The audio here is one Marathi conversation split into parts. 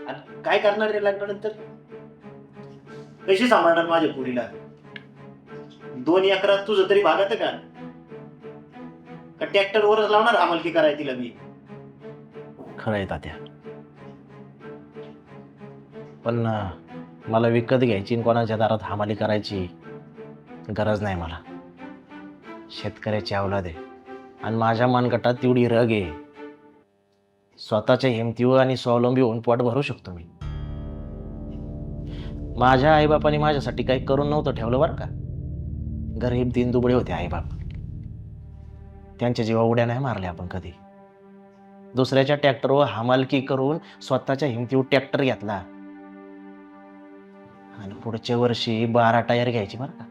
आणि काय करणार रे लग्नानंतर? कशी सांभाळणार माझ्या पुरीला? 2 एकरात तुझं तरी भागत का? ट्रॅक्टरवरच लावणार हमालकी करायला तिला मी? खरं आहे तात्या, पण मला विकत घ्यायची आणि कोणाच्या दारात हमाली करायची गरज नाही मला. शेतकऱ्याची अवलाद आहे आणि माझ्या मनगटात तेवढी रग आहे. स्वतःच्या हिमतीवर आणि स्वावलंबी होऊन पोट भरू शकतो मी. माझ्या आईबापाने माझ्यासाठी काही करून नव्हतं ठेवलं बरं का. गरीब दीनदुबळे होते आईबाप. त्यांच्या जीवा उड्या नाही मारल्या आपण कधी. दुसऱ्याच्या ट्रॅक्टरवर हमालकी करून स्वतःच्या हिमतीवर ट्रॅक्टर घेतला आणि पुढच्या वर्षी 12 टायर घ्यायची बरं का.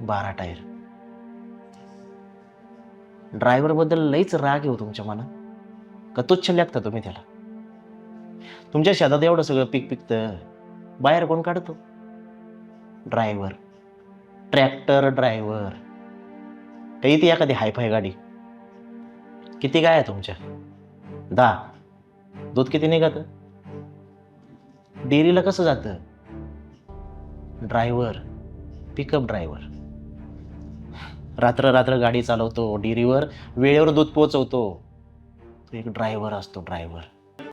12 टायर. ड्रायव्हर बद्दल लईच राग येऊ तुमच्या मनात का तुच्छ लेखता तुम्ही त्याला? तुमच्या शेतात एवढं सगळं पीक पिकतं, बाहेर कोण काढतो? ड्रायव्हर. Tractor driver. काही ती एखादी हायफाय गाडी. किती गाय आहे तुमच्या? 10. दूध किती निघतं? डेअरीला कसं जातं? ड्रायव्हर. Pickup driver. रात्र रात्र गाडी चालवतो, डेअरीवर वेळेवर दूध पोचवतो. तो एक ड्रायव्हर असतो, ड्रायव्हर.